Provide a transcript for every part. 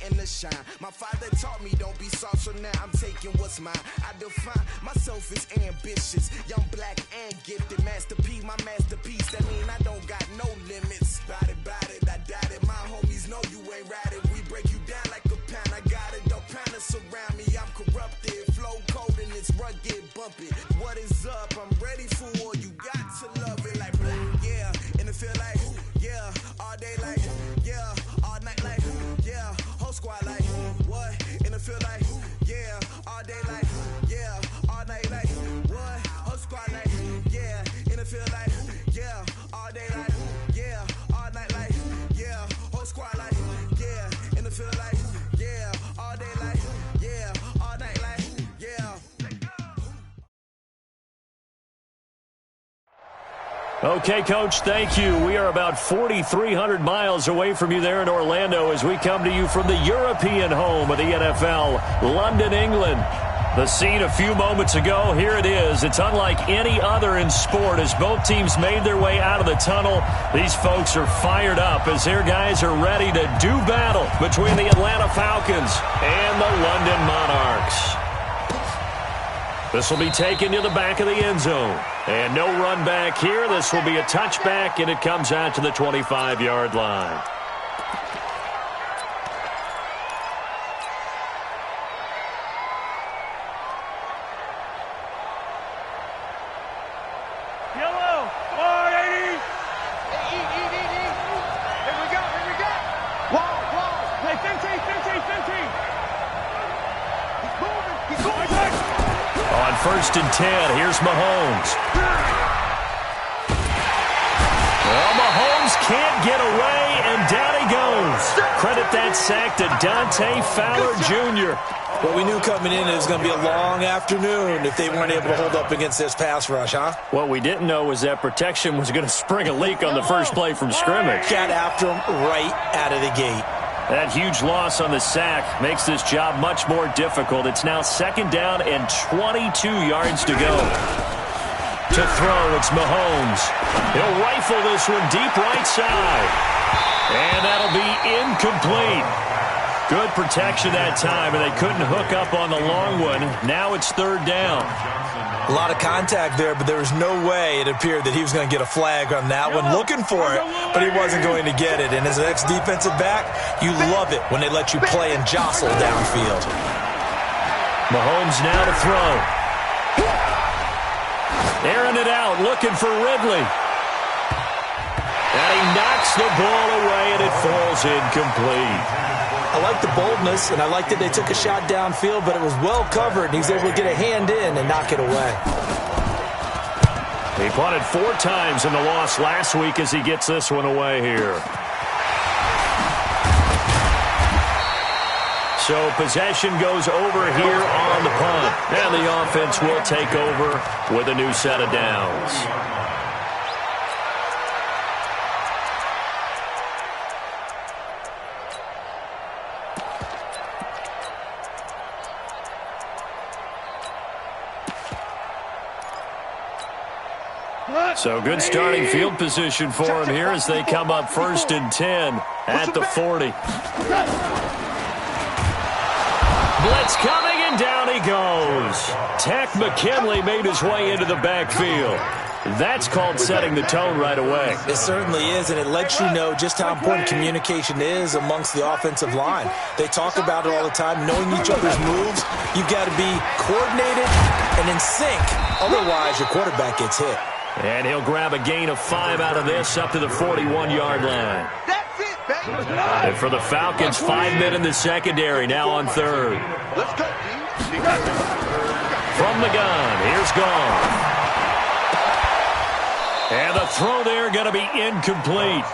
nothing to shine. My father taught me don't be soft, so now I'm taking what's mine. I define myself as ambitious, young, black, and gifted. Master P, my masterpiece. That mean I don't got no limits. Bout it, I doubt it. My homies know you ain't ratted. We break you down like a pound. I got it, don't pound us around me. I'm corrupted, flow cold and it's rugged, bumpy. What is up? I'm ready for war. You got to love it like yeah, and it feel like yeah, all day like yeah, all night like yeah, whole squad like what? And it feel like yeah, all day like yeah, all night like what? Whole squad like yeah, and it feel like yeah, all day like yeah, all night like yeah, whole squad like yeah, and it feel like yeah, all day like yeah, all night like yeah. Okay, Coach, thank you. We are about 4,300 miles away from you there in Orlando as we come to you from the European home of the NFL, London, England. The scene a few moments ago, here it is. It's unlike any other in sport as both teams made their way out of the tunnel. These folks are fired up as their guys are ready to do battle between the Atlanta Falcons and the London Monarchs. This will be taken to the back of the end zone. And no run back here. This will be a touchback, and it comes out to the 25-yard line. Yellow, 180. Here we go. Wall. Hey, 15. He's moving. On 1st and 10, here's Mahomes. Well, Mahomes can't get away, and down he goes. Credit that sack to Dante Fowler Jr. Well, we knew coming in it was going to be a long afternoon if they weren't able to hold up against this pass rush, huh? What we didn't know was that protection was going to spring a leak on the first play from scrimmage. Got after him right out of the gate. That huge loss on the sack makes this job much more difficult. It's now 2nd down and 22 yards to go. To throw, it's Mahomes. He'll rifle this one deep right side. And that'll be incomplete. Good protection that time, and they couldn't hook up on the long one. Now it's 3rd down. A lot of contact there, but there was no way it appeared that he was going to get a flag on that one. Looking for it, but he wasn't going to get it. And as an ex-defensive back, you love it when they let you play and jostle downfield. Mahomes now to throw. Airing it out, looking for Ridley. And he knocks the ball away, and it falls incomplete. I like the boldness, and I like that they took a shot downfield, but it was well covered, and he was able to get a hand in and knock it away. He punted 4 times in the loss last week as he gets this one away here. So possession goes over here on the punt, and the offense will take over with a new set of downs. So good starting field position for him here as they come up 1st and 10 at the 40. Blitz coming, and down he goes. Tech McKinley made his way into the backfield. That's called setting the tone right away. It certainly is, and it lets you know just how important communication is amongst the offensive line. They talk about it all the time, knowing each other's moves. You've got to be coordinated and in sync. Otherwise, your quarterback gets hit. And he'll grab a gain of 5 out of this up to the 41-yard line. That's it, baby. And for the Falcons, 5 men in the secondary, now on 3rd. Let's go, D. From the gun, here's Goff. And the throw there going to be incomplete.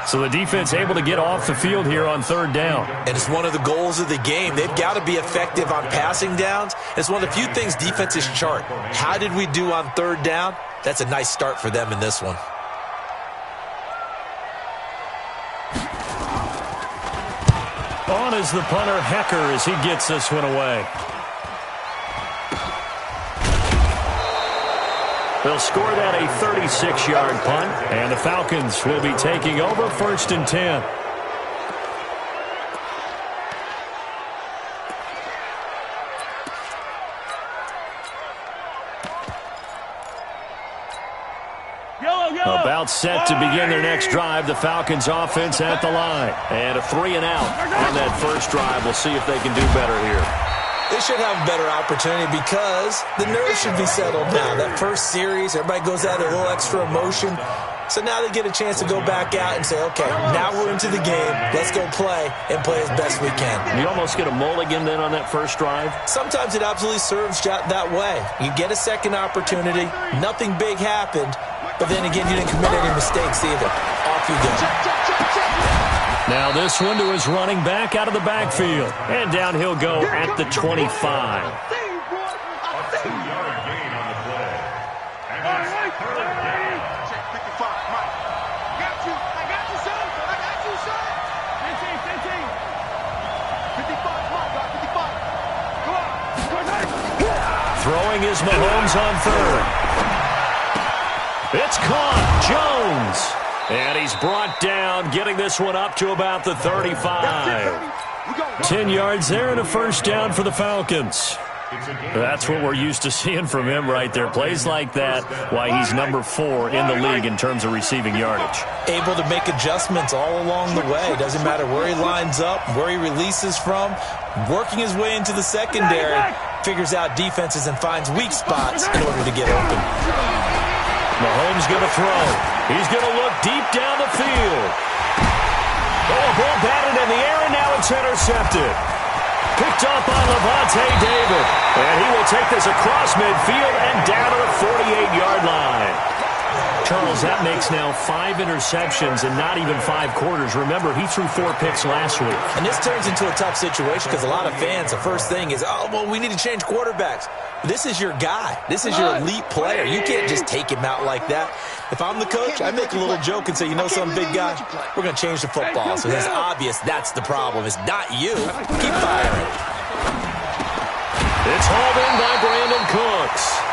So the defense able to get off the field here on 3rd down. And it's one of the goals of the game. They've got to be effective on passing downs. It's one of the few things defenses chart. How did we do on 3rd down? That's a nice start for them in this one. On is the punter, Hecker, as he gets this one away. They'll score that a 36-yard punt, and the Falcons will be taking over 1st and 10. About set to begin their next drive. The Falcons offense at the line. And a 3-and-out on that first drive. We'll see if they can do better here. They should have a better opportunity because the nerves should be settled now. That first series, everybody goes out a little extra emotion. So now they get a chance to go back out and say, okay, now we're into the game. Let's go play and play as best we can. You almost get a mulligan then on that first drive? Sometimes it absolutely serves that way. You get a second opportunity. Nothing big happened. But then again, you didn't commit any mistakes either. Off you go. Now this one to his running back out of the backfield. And down he'll go at the 25. Throwing is Mahomes on third. It's caught. Jones. And he's brought down, getting this one up to about the 35. 10 yards there and a first down for the Falcons. That's what we're used to seeing from him right there. Plays like that, why he's number 4 in the league in terms of receiving yardage. Able to make adjustments all along the way. Doesn't matter where he lines up, where he releases from. Working his way into the secondary. Figures out defenses and finds weak spots in order to get open. Mahomes going to throw. He's going to look deep down the field. Oh, ball batted in the air, and now it's intercepted. Picked up by Levante David. And he will take this across midfield and down to the 48-yard line. Charles, that makes now 5 interceptions and not even 5 quarters. Remember, he threw 4 picks last week. And this turns into a tough situation because a lot of fans, the first thing is, oh, well, we need to change quarterbacks. This is your guy. This is your elite player. You can't just take him out like that. If I'm the coach, I make a little joke and say, you know something, big guy? We're going to change the football. So it's obvious that's the problem. It's not you. Keep firing. It's hauled in by Brandon Cooks.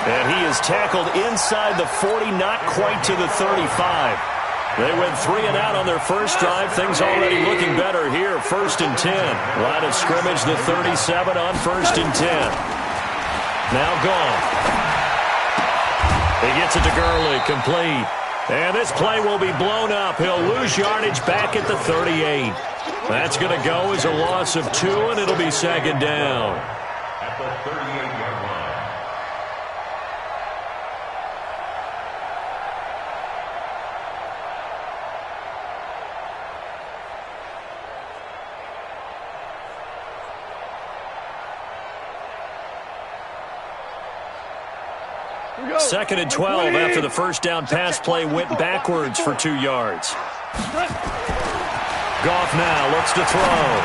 And he is tackled inside the 40, not quite to the 35. They went 3 and out on their first drive. Things already looking better here. 1st and 10. Line of scrimmage, the 37 on 1st and 10. Now gone. He gets it to Gurley, complete. And this play will be blown up. He'll lose yardage back at the 38. That's going to go as a loss of 2, and it'll be 2nd down. At the 38-yard line. Second and 12 after the first down pass play went backwards for 2 yards. Goff now looks to throw.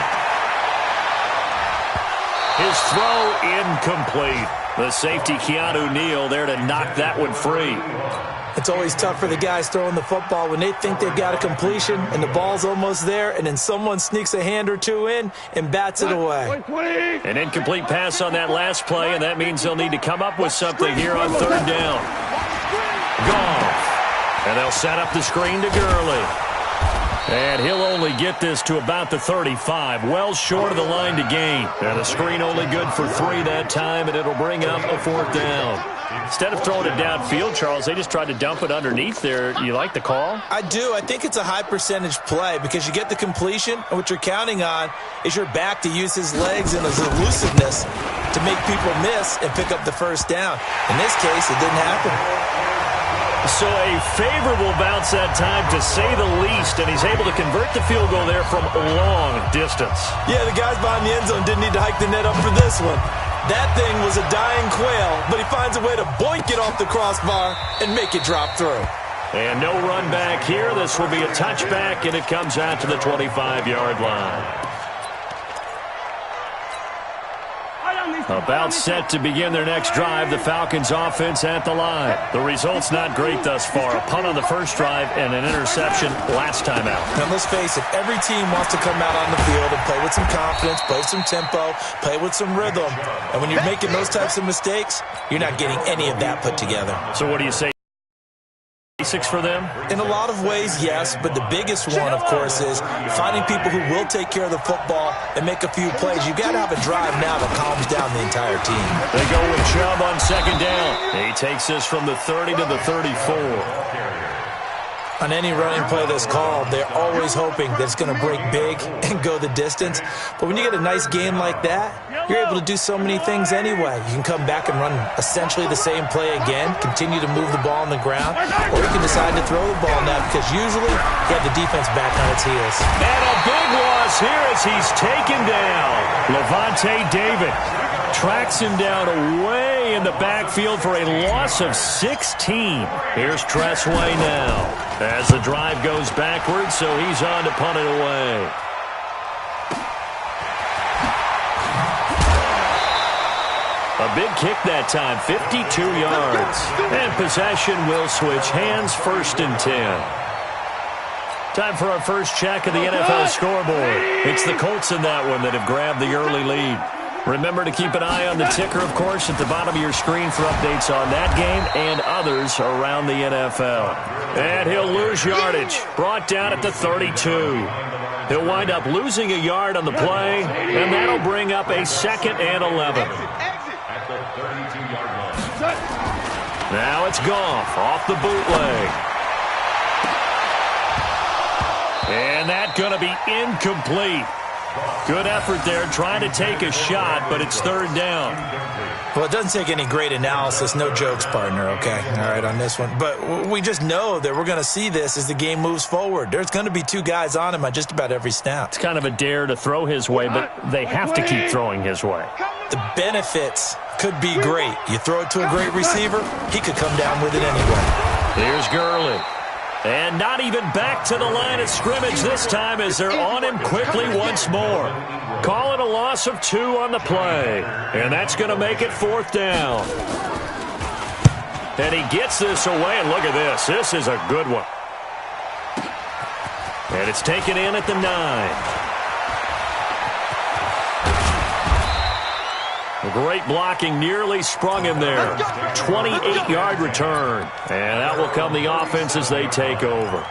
His throw incomplete. The safety Keanu Neal there to knock that one free. It's always tough for the guys throwing the football when they think they've got a completion and the ball's almost there, and then someone sneaks a hand or two in and bats it away. An incomplete pass on that last play, and that means they'll need to come up with something here on 3rd down. Goff. And they'll set up the screen to Gurley. And he'll only get this to about the 35, well short of the line to gain. And the screen only good for 3 that time, and it'll bring up a 4th down. Instead of throwing it downfield, Charles, they just tried to dump it underneath there. You like the call? I do. I think it's a high percentage play because you get the completion, and what you're counting on is your back to use his legs and his elusiveness to make people miss and pick up the 1st down. In this case, it didn't happen. So a favorable bounce that time, to say the least, and he's able to convert the field goal there from a long distance. Yeah, the guys behind the end zone didn't need to hike the net up for this one. That thing was a dying quail, but he finds a way to boink it off the crossbar and make it drop through. And no run back here. This will be a touchback, and it comes out to the 25-yard line. About set to begin their next drive, the Falcons offense at the line. The result's not great thus far. A punt on the first drive and an interception last time out. Now let's face it, every team wants to come out on the field and play with some confidence, play some tempo, play with some rhythm. And when you're making those types of mistakes, you're not getting any of that put together. So what do you say? Basics for them? In a lot of ways, yes, but the biggest one, of course, is finding people who will take care of the football and make a few plays. You got to have a drive now that calms down the entire team. They go with Chubb on 2nd down. He takes this from the 30 to the 34. On any running play that's called, they're always hoping that it's going to break big and go the distance. But when you get a nice game like that, you're able to do so many things anyway. You can come back and run essentially the same play again, continue to move the ball on the ground, or you can decide to throw the ball now because usually you have the defense back on its heels. And a big loss here as he's taken down. Levante David tracks him down away in the backfield for a loss of 16. Here's Tressway now as the drive goes backwards, so he's on to punt it away. A big kick that time, 52 yards. And possession will switch hands, 1st and 10. Time for our first check of the NFL scoreboard. It's the Colts in that one that have grabbed the early lead. Remember to keep an eye on the ticker, of course, at the bottom of your screen for updates on that game and others around the NFL. And he'll lose yardage, brought down at the 32. He'll wind up losing a yard on the play, and that'll bring up a 2nd and 11. At the 32-yard line. Now it's Goff off the bootleg. And that's going to be incomplete. Good effort there, trying to take a shot, but it's 3rd down. Well, it doesn't take any great analysis. No jokes, partner, okay? All right, on this one. But we just know that we're going to see this as the game moves forward. There's going to be 2 guys on him on just about every snap. It's kind of a dare to throw his way, but they have to keep throwing his way. The benefits could be great. You throw it to a great receiver, he could come down with it anyway. Here's Gurley. And not even back to the line of scrimmage this time as they're on him quickly once more. Call it a loss of 2 on the play. And that's going to make it 4th down. And he gets this away, and look at this. This is a good one. And it's taken in at the 9. Great blocking, nearly sprung him there. 28-yard return. And that will come the offense as they take over.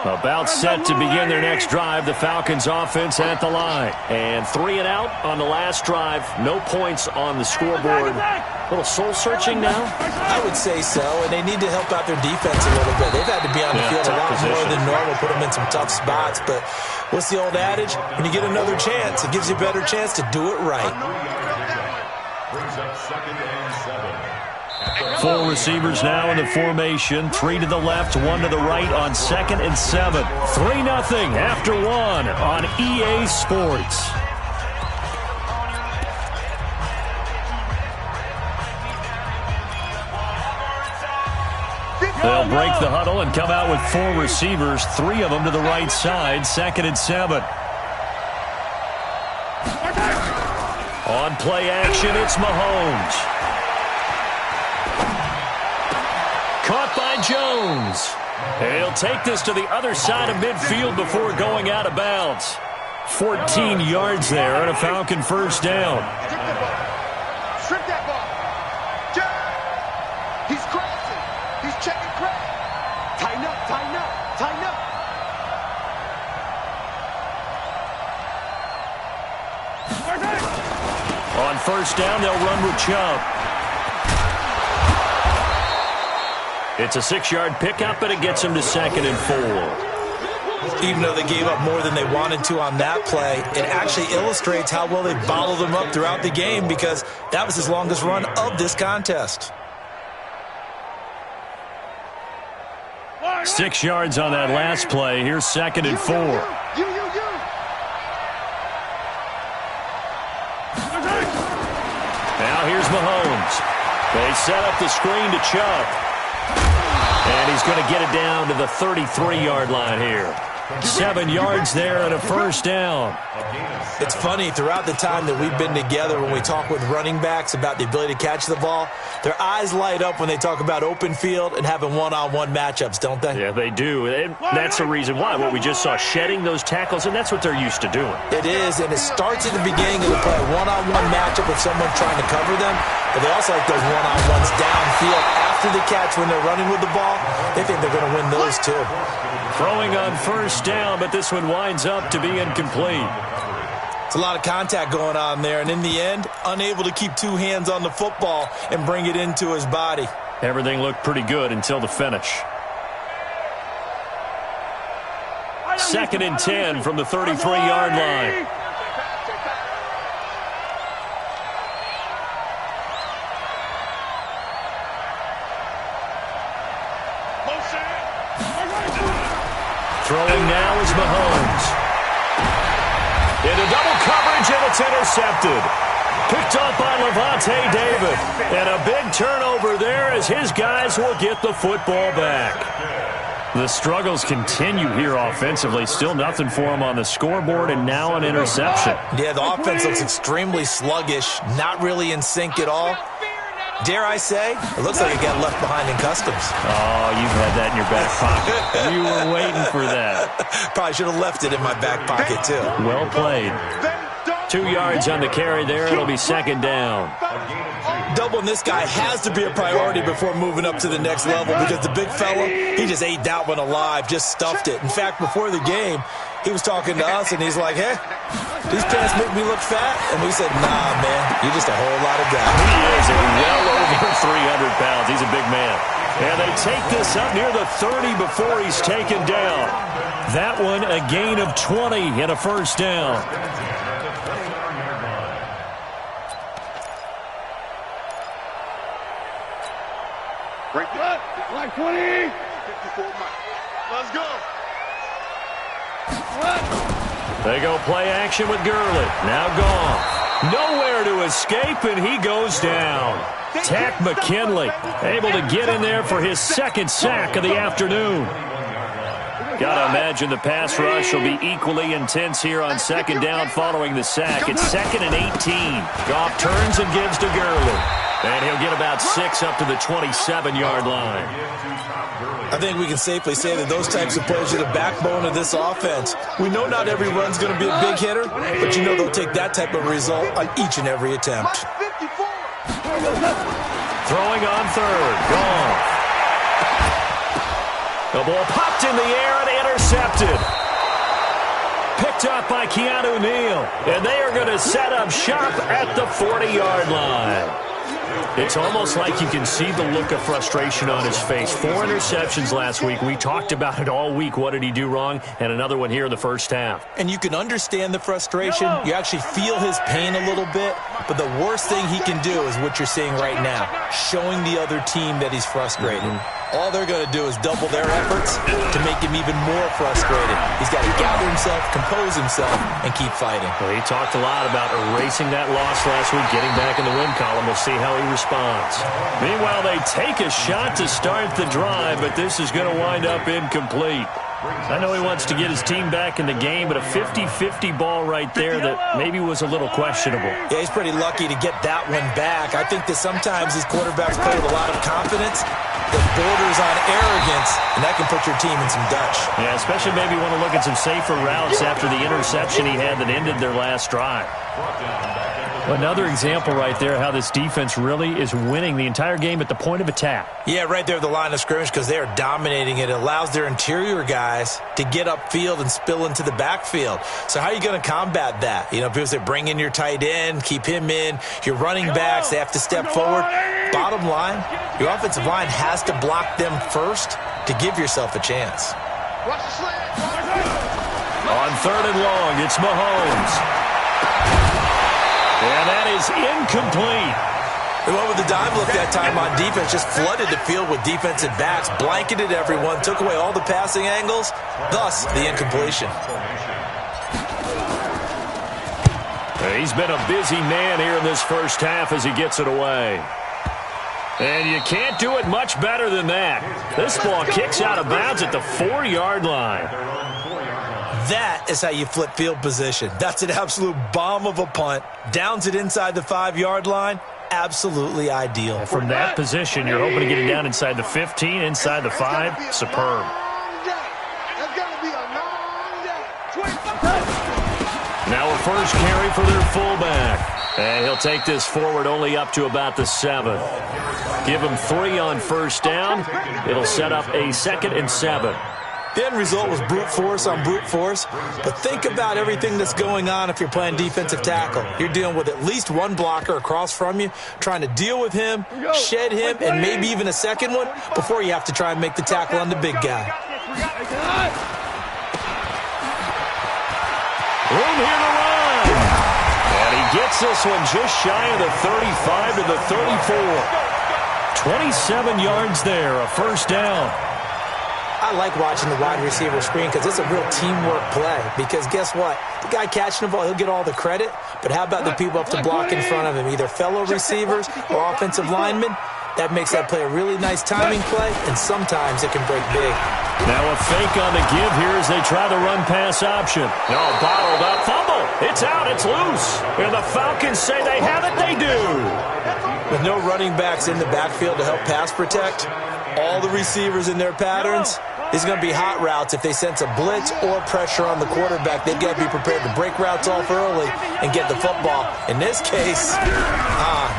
About set to begin their next drive, the Falcons offense at the line. And 3 and out on the last drive. No points on the scoreboard. A little soul-searching now? I would say so, and they need to help out their defense a little bit. They've had to be on the field a lot more than normal, put them in some tough spots. But what's the old adage? When you get another chance, it gives you a better chance to do it right. Brings up 2nd and 7. 4 receivers now in the formation. 3 to the left, 1 to the right on 2nd and 7. 3-0 after 1 on EA Sports. They'll break the huddle and come out with 4 receivers, 3 of them to the right side, 2nd and 7. On play action, it's Mahomes. Caught by Jones. And he'll take this to the other side of midfield before going out of bounds. 14 yards there on a Falcon 1st down. Strip that ball. He's crossing. He's checking crack. Tighten up, tighten up, tighten up. On 1st down, they'll run with Chubb. It's a 6-yard pickup, but it gets them to 2nd and 4. Even though they gave up more than they wanted to on that play, it actually illustrates how well they bottled them up throughout the game because that was his longest run of this contest. 6 yards on that last play. Here's 2nd and 4. Now here's Mahomes. They set up the screen to Chubb. And he's going to get it down to the 33-yard line here. 7 yards there and a 1st down. It's funny, throughout the time that we've been together when we talk with running backs about the ability to catch the ball, their eyes light up when they talk about open field and having one-on-one matchups, don't they? Yeah, they do. And that's the reason why. What we just saw, shedding those tackles, and that's what they're used to doing. It is, and it starts at the beginning of the play. One-on-one matchup with someone trying to cover them, but they also like those one-on-ones downfield after the catch when they're running with the ball. They think they're going to win those too. Throwing on 1st down, but this one winds up to be incomplete. It's a lot of contact going on there, and in the end, unable to keep 2 hands on the football and bring it into his body. Everything looked pretty good until the finish. 2nd and 10 from the 33-yard line. Throwing now is Mahomes. Into double coverage, and it's intercepted. Picked up by Levante David. And a big turnover there as his guys will get the football back. The struggles continue here offensively. Still nothing for him on the scoreboard, and now an interception. Yeah, the offense looks extremely sluggish, not really in sync at all. Dare I say, it looks like it got left behind in customs. Oh, you've had that in your back pocket. You were waiting for that. Probably should have left it in my back pocket, too. Well played. 2 yards on the carry there. It'll be 2nd down. Doubling this guy has to be a priority before moving up to the next level because the big fella, he just ate that one alive, just stuffed it. In fact, before the game, he was talking to us, and he's like, hey, these pants make me look fat? And we said, nah, man, you're just a whole lot of guy. He is well over 300 pounds. He's a big man. And they take this up near the 30 before he's taken down. That one, a gain of 20 and a 1st down. Break it. Like 20. 54 miles. Let's go. They go play action with Gurley. Now gone. Nowhere to escape, and he goes down. Tack McKinley able to get in there for his 2nd sack of the afternoon. Got to imagine the pass rush will be equally intense here on 2nd down following the sack. It's 2nd and 18. Goff turns and gives to Gurley. And he'll get about 6 up to the 27-yard line. I think we can safely say that those types of plays are the backbone of this offense. We know not every run's going to be a big hitter, but you know they'll take that type of result on each and every attempt. Throwing on 3rd. Gone. The ball popped in the air and intercepted. Picked up by Keanu Neal. And they are going to set up shop at the 40-yard line. It's almost like you can see the look of frustration on his face. 4 interceptions last week. We talked about it all week. What did he do wrong? And another one here in the 1st half. And you can understand the frustration. You actually feel his pain a little bit. But the worst thing he can do is what you're seeing right now, showing the other team that he's frustrated. All they're going to do is double their efforts to make him even more frustrated. He's got to gather himself, compose himself, and keep fighting. Well, he talked a lot about erasing that loss last week, getting back in the win column. We'll see how he responds. Meanwhile, they take a shot to start the drive, but this is going to wind up incomplete. I know he wants to get his team back in the game, but a 50-50 ball right there that maybe was a little questionable. Yeah, he's pretty lucky to get that one back. I think that sometimes these quarterbacks play with a lot of confidence that borders on arrogance, and that can put your team in some Dutch. Yeah, especially maybe want to look at some safer routes after the interception he had that ended their last drive. Another example right there how this defense really is winning the entire game at the point of attack. Yeah, right there at the line of scrimmage because they are dominating it. It allows their interior guys to get upfield and spill into the backfield. So how are you going to combat that? You know, people say bring in your tight end, keep him in. Your running backs, they have to step forward. Bottom line, your offensive line has to block them first to give yourself a chance. On 3rd and long, it's Mahomes. And that is incomplete. They went with the dive look that time on defense, just flooded the field with defensive backs, blanketed everyone, took away all the passing angles, thus the incompletion. He's been a busy man here in this 1st half as he gets it away. And you can't do it much better than that. This ball kicks out of bounds at the 4-yard line. That is how you flip field position. That's an absolute bomb of a punt. Downs it inside the 5-yard line. Absolutely ideal. From that position, you're hoping to get it down inside the 15, inside the 5. Superb. Now a first carry for their fullback. And he'll take this forward only up to about the 7. Give him 3 on 1st down. It'll set up a 2nd and 7. The end result was brute force on brute force, but think about everything that's going on if you're playing defensive tackle. You're dealing with at least one blocker across from you, trying to deal with him, shed him, and maybe even a second one before you have to try and make the tackle on the big guy. Room here to run. And he gets this one just shy of the 35 to the 34. 27 yards there, a first down. I like watching the wide receiver screen because it's a real teamwork play. Because guess what? The guy catching the ball, he'll get all the credit. But how about the people up to block in front of him, either fellow receivers or offensive linemen? That makes that play a really nice timing play, and sometimes it can break big. Now a fake on the give here as they try the run-pass option. No, bottled up, fumble. It's out, it's loose. And the Falcons say they have it, they do. With no running backs in the backfield to help pass protect, all the receivers in their patterns, these are going to be hot routes. If they sense a blitz or pressure on the quarterback, they've got to be prepared to break routes off early and get the football. In this case,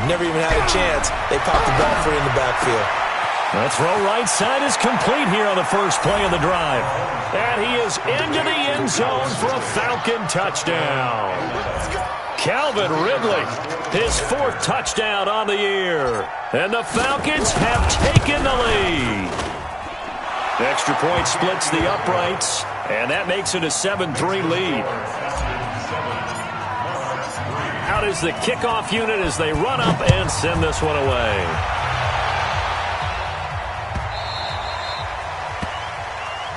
never even had a chance. They popped the ball free in the backfield. The throw right side is complete here on the first play of the drive. And he is into the end zone for a Falcon touchdown. Calvin Ridley, his 4th touchdown on the year. And the Falcons have taken the lead. Extra point splits the uprights, and that makes it a 7-3 lead. Out is the kickoff unit as they run up and send this one away.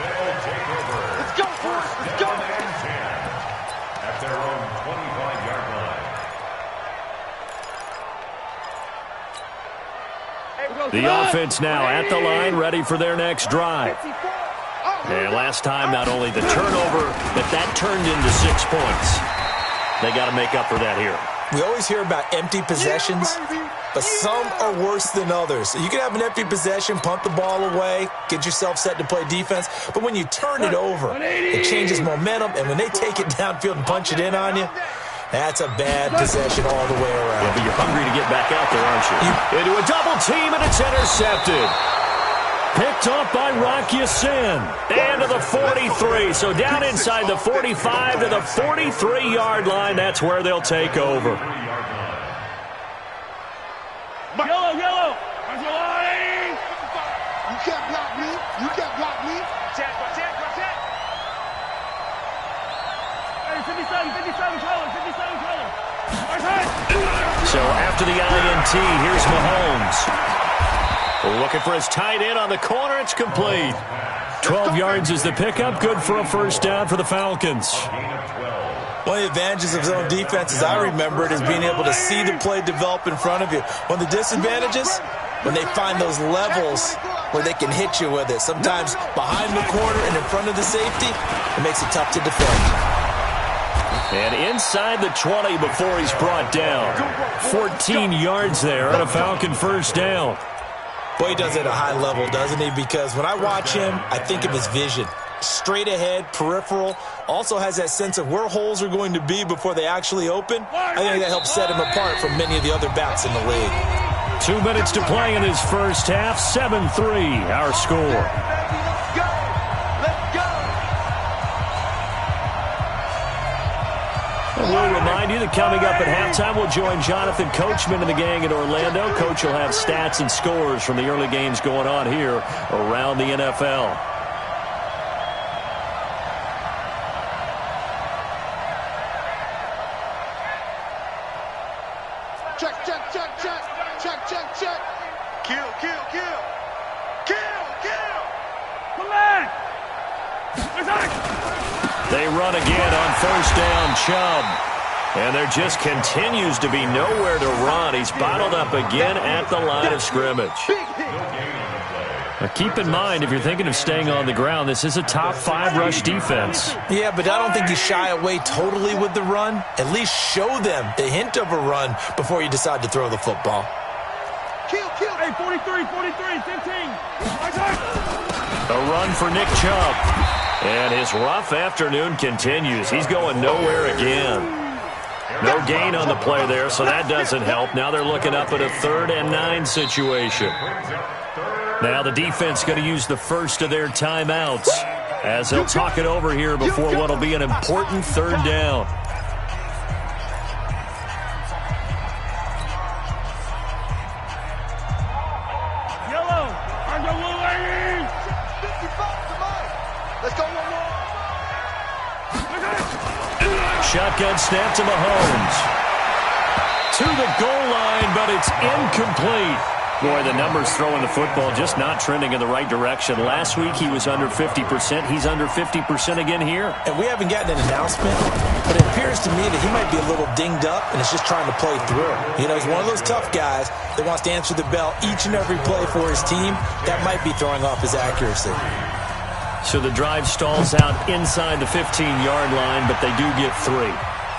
They'll take over. Let's go, Forrest. Let's go. At their own 25-yard line. The offense now at the line, ready for their next drive. And last time, not only the turnover, but that turned into 6 points. They got to make up for that here. We always hear about empty possessions, but some are worse than others. You can have an empty possession, punt the ball away, get yourself set to play defense, but when you turn it over, it changes momentum, and when they take it downfield and punch it in on you, that's a bad possession all the way around. Yeah, but you're hungry to get back out there, aren't you? Into a double team, and it's intercepted. Picked off by Rock Ya-Sin. And to the 43. So down inside the 45 to the 43-yard line. That's where they'll take over. Yellow, yellow. You can't block me. You can't block me. Check. Hey, 57 color. So after the INT, here's Mahomes. Looking for his tight end on the corner. It's complete. 12 yards is the pickup. Good for a first down for the Falcons. One of the advantages of zone defense, as I remember it, is being able to see the play develop in front of you. One of the disadvantages, when they find those levels where they can hit you with it. Sometimes behind the corner and in front of the safety, it makes it tough to defend. And inside the 20 before he's brought down. 14 yards there on a Falcon first down. Boy, he does it at a high level, doesn't he? Because when I watch him, I think of his vision. Straight ahead, peripheral. Also has that sense of where holes are going to be before they actually open. I think that helps set him apart from many of the other backs in the league. 2 minutes to play in his first half. 7-3, our score. We'll remind you that coming up at halftime, we'll join Jonathan Coachman and the gang in Orlando. Coach will have stats and scores from the early games going on here around the NFL. Check. Kill. Come back. They run again on first down, Chubb. And there just continues to be nowhere to run. He's bottled up again at the line of scrimmage. Now keep in mind, if you're thinking of staying on the ground, this is a top 5 rush defense. Yeah, but I don't think you shy away totally with the run. At least show them the hint of a run before you decide to throw the football. Kill. Hey, 43, 15. A run for Nick Chubb. And his rough afternoon continues. He's going nowhere again. No gain on the play there, so that doesn't help. Now they're looking up at a 3rd and 9 situation. Now the defense going to use the first of their timeouts. as they'll talk it over here before what will be an important third down. Shotgun snap to Mahomes. To the goal line, but it's incomplete. Boy, the numbers throwing the football just not trending in the right direction. Last week he was under 50%. He's under 50% again here. And we haven't gotten an announcement, but it appears to me that he might be a little dinged up and is just trying to play through. You know, he's one of those tough guys that wants to answer the bell each and every play for his team. That might be throwing off his accuracy. So the drive stalls out inside the 15-yard line, but they do get 3.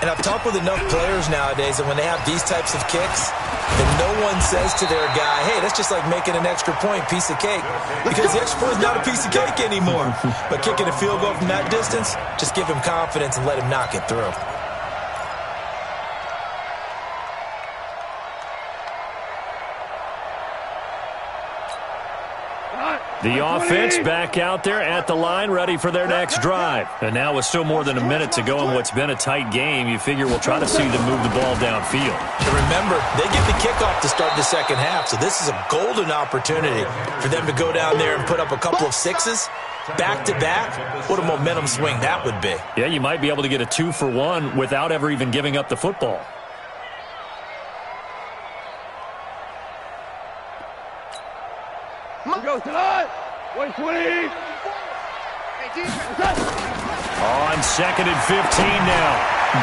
And I've talked with enough players nowadays that when they have these types of kicks, and no one says to their guy, hey, that's just like making an extra point, piece of cake. Because the extra point is not a piece of cake anymore. But kicking a field goal from that distance, just give him confidence and let him knock it through. The offense back out there at the line, ready for their next drive. And now with still more than a minute to go in what's been a tight game, you figure we'll try to see them move the ball downfield. And remember, they get the kickoff to start the second half, so this is a golden opportunity for them to go down there and put up a couple of sixes back-to-back. What a momentum swing that would be. Yeah, you might be able to get a 2-for-1 without ever even giving up the football. Go tonight. 120. On 2nd and 15 now.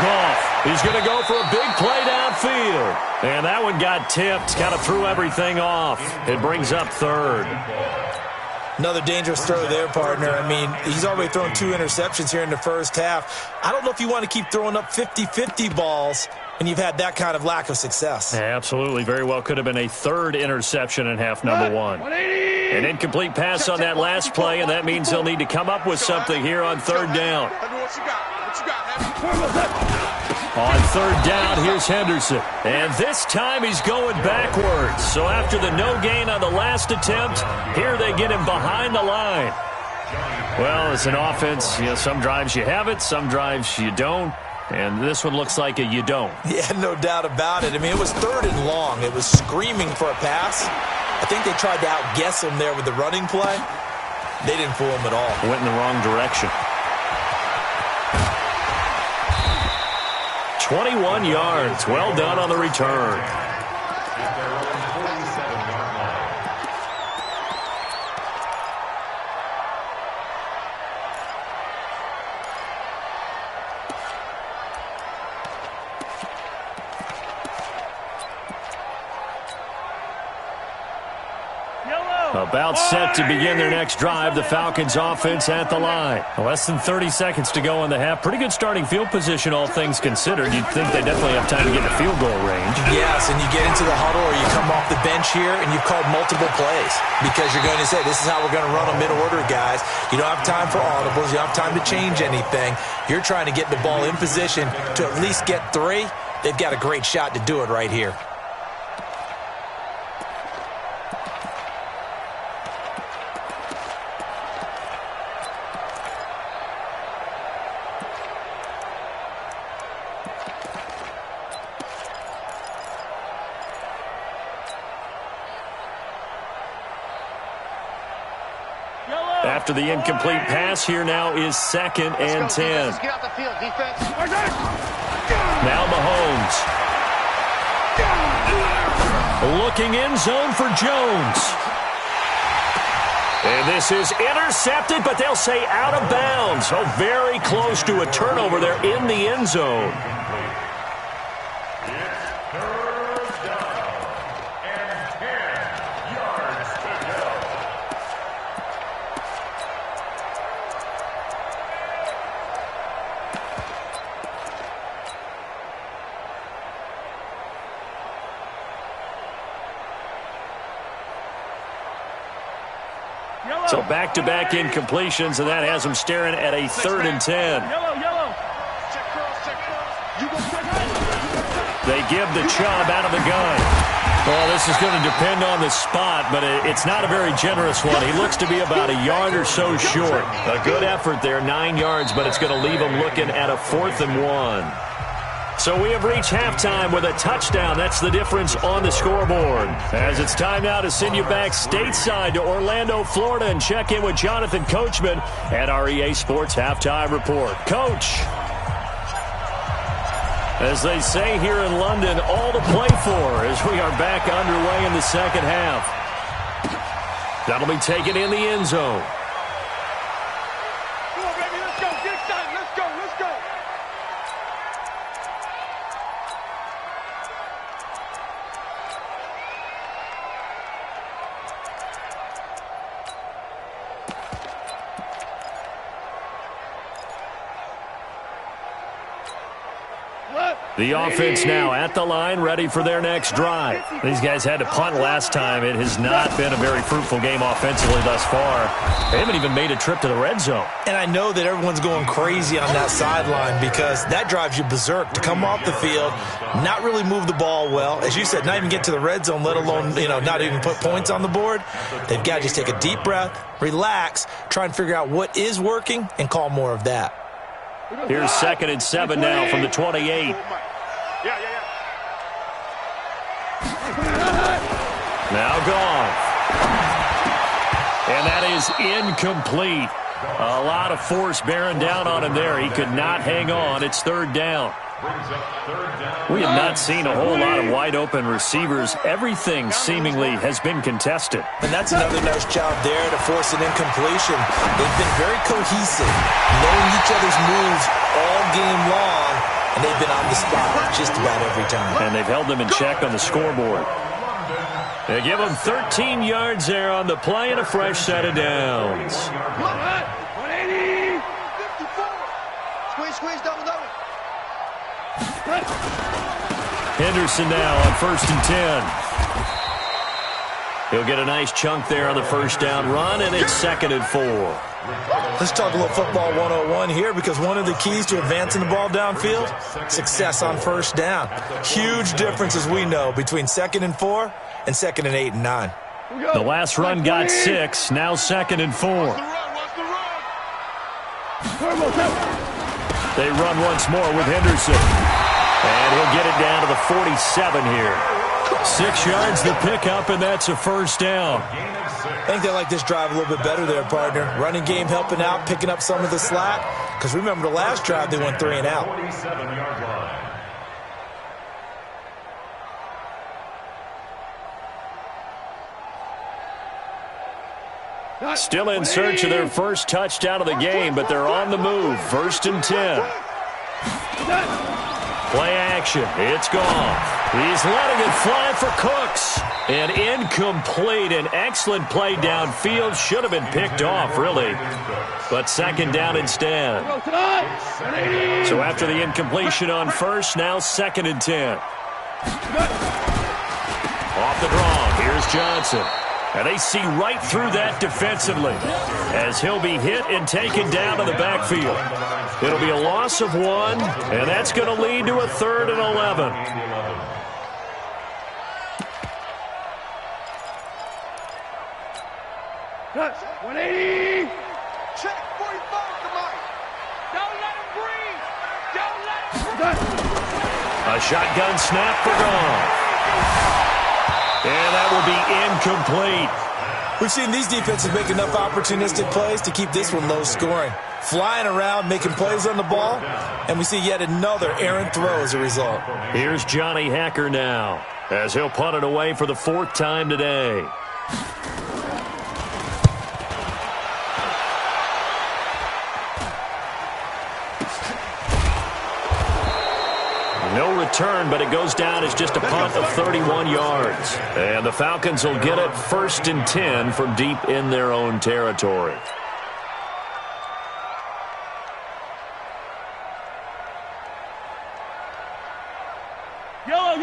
Goff, he's going to go for a big play downfield. And that one got tipped, kind of threw everything off. It brings up 3rd. Another dangerous throw there, partner. I mean, he's already thrown 2 interceptions here in the first half. I don't know if you want to keep throwing up 50-50 balls and you've had that kind of lack of success. Absolutely. Very well could have been a 3rd interception in half number 1. An incomplete pass on that last play, and that means they'll need to come up with something here on 3rd down. On 3rd down, here's Henderson. And this time he's going backwards. So after the no gain on the last attempt, here they get him behind the line. Well, it's an offense. You know, some drives you have it, some drives you don't. And this one looks like a you don't. Yeah, no doubt about it. I mean, it was 3rd and long. It was screaming for a pass. I think they tried to outguess him there with the running play. They didn't fool him at all. Went in the wrong direction. 21 yards. Well done on the return. About set to begin their next drive. The Falcons offense at the line. Less than 30 seconds to go in the half. Pretty good starting field position, all things considered. You'd think they definitely have time to get in the field goal range. Yes, and you get into the huddle or you come off the bench here and you've called multiple plays because you're going to say, this is how we're going to run them in order, guys. You don't have time for audibles. You don't have time to change anything. You're trying to get the ball in position to at least get 3. They've got a great shot to do it right here. After the incomplete pass, here now is 2nd and 10. Get out the field, defense. Now Mahomes. Looking in zone for Jones. And this is intercepted, but they'll say out of bounds. So very close to a turnover there in the end zone. So back-to-back incompletions, and that has them staring at a 3rd and 10. They give the Chubb out of the gun. Well, this is going to depend on the spot, but it's not a very generous one. He looks to be about a yard or so short. A good effort there, 9 yards, but it's going to leave him looking at a 4th and 1. So we have reached halftime with a touchdown. That's the difference on the scoreboard. As it's time now to send you back stateside to Orlando, Florida, and check in with Jonathan Coachman at our EA Sports Halftime Report. Coach, as they say here in London, all to play for as we are back underway in the second half. That'll be taken in the end zone. Come on, baby, let's go. Get excited. Let's go. Let's go. The offense now at the line, ready for their next drive. These guys had to punt last time. It has not been a very fruitful game offensively thus far. They haven't even made a trip to the red zone. And I know that everyone's going crazy on that sideline because that drives you berserk to come off the field, not really move the ball well. As you said, not even get to the red zone, let alone, not even put points on the board. They've got to just take a deep breath, relax, try and figure out what is working, and call more of that. Here's 2nd and 7 now from the 28. Now gone. And that is incomplete. A lot of force bearing down on him there. He could not hang on. It's 3rd down. We have not seen a whole lot of wide-open receivers. Everything seemingly has been contested. And that's another nice job there to force an incompletion. They've been very cohesive, knowing each other's moves all game long, and they've been on the spot just about every time. And they've held them in check on the scoreboard. They give them 13 yards there on the play and a fresh set of downs. 180. 54. Squeeze, double. Henderson now on 1st and 10. He'll get a nice chunk there on the first down run, and it's 2nd and 4. Let's talk a little football 101 here, because one of the keys to advancing the ball downfield, success on first down. Huge difference, as we know, between 2nd and 4 and 2nd and 8 and 9. The last run got 6, now 2nd and 4. They run once more with Henderson. And he'll get it down to the 47 here. 6 yards the pickup, and that's a first down. I think they like this drive a little bit better there, partner. Running game helping out, picking up some of the slack. Because remember the last drive, they went 3 and out. Still in search of their first touchdown of the game, but they're on the move. 1st and 10. Play action. It's gone. He's letting it fly for Cooks. And incomplete. An excellent play downfield. Should have been picked off, really. But 2nd down instead. So after the incompletion on first, now 2nd and 10. Off the draw. Here's Johnson. And they see right through that defensively as he'll be hit and taken down to the backfield. It'll be a loss of 1, and that's going to lead to a 3rd and 11. Touch. 180. Check. 45. Come on. Don't let him breathe. Don't let him breathe. A shotgun snap for Goff. And that will be incomplete. We've seen these defenses make enough opportunistic plays to keep this one low scoring. Flying around, making plays on the ball, and we see yet another errant throw as a result. Here's Johnny Hacker now as he'll punt it away for the 4th time today. No return, but it goes down as just a punt of 31 yards. And the Falcons will get it 1st and 10 from deep in their own territory.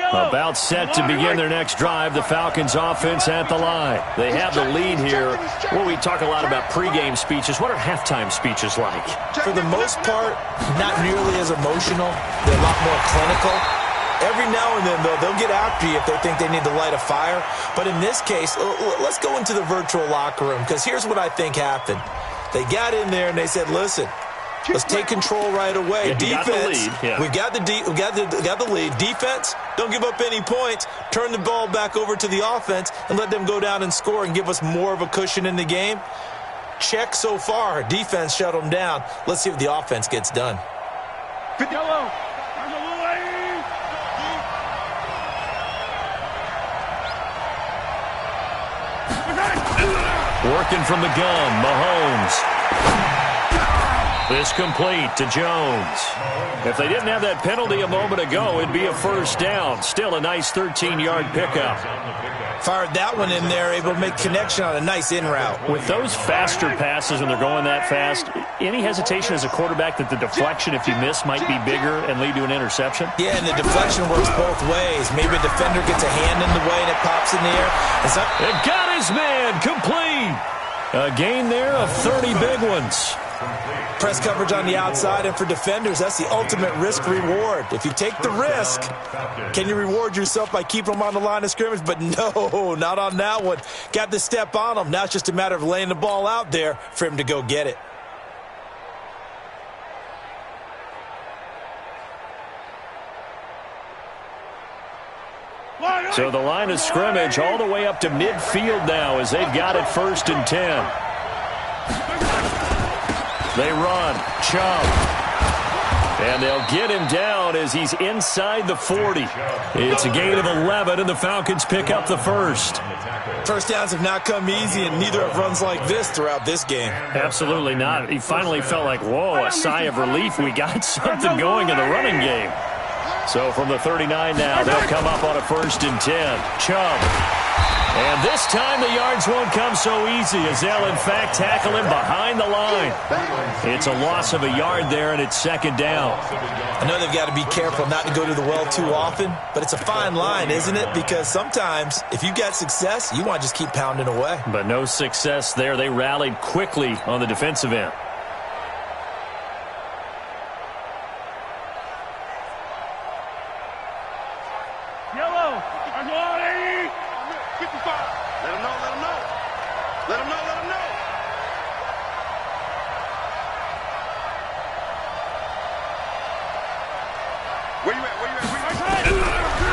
About set to begin their next drive. The Falcons offense at the line. They have the lead here. Well, we talk a lot about pregame speeches. What are halftime speeches like? For the most part, not nearly as emotional. They're a lot more clinical. Every now and then, though, they'll get after you if they think they need to light a fire. But in this case, let's go into the virtual locker room, because here's what I think happened. They got in there and they said, listen, let's take control right away. Defense, we got the lead. Defense, don't give up any points. Turn the ball back over to the offense and let them go down and score and give us more of a cushion in the game. Check so far. Defense shut them down. Let's see if the offense gets done. Working from the gun, Mahomes. This complete to Jones. If they didn't have that penalty a moment ago, it'd be a first down. Still a nice 13-yard pickup. Fired that one in there, able to make connection on a nice in route. With those faster passes when they're going that fast, any hesitation as a quarterback that the deflection, if you miss, might be bigger and lead to an interception? Yeah, and the deflection works both ways. Maybe a defender gets a hand in the way and it pops in the air. It got his man, complete. A gain there of 30 big ones. Press coverage on the outside, and for defenders, that's the ultimate risk-reward. If you take the risk, can you reward yourself by keeping them on the line of scrimmage? But no, not on that one. Got the step on them. Now it's just a matter of laying the ball out there for him to go get it. So the line of scrimmage all the way up to midfield now as they've got it 1st and 10. They run, Chubb, and they'll get him down as he's inside the 40. It's a gain of 11, and the Falcons pick up the first. First downs have not come easy, and neither have runs like this throughout this game. Absolutely not. He finally felt like, whoa, a sigh of relief. We got something going in the running game. So from the 39 now, they'll come up on a 1st and 10. Chubb. And this time the yards won't come so easy as they'll, in fact, tackle him behind the line. It's a loss of a yard there, and it's 2nd down. I know they've got to be careful not to go to the well too often, but it's a fine line, isn't it? Because sometimes if you got success, you want to just keep pounding away. But no success there. They rallied quickly on the defensive end.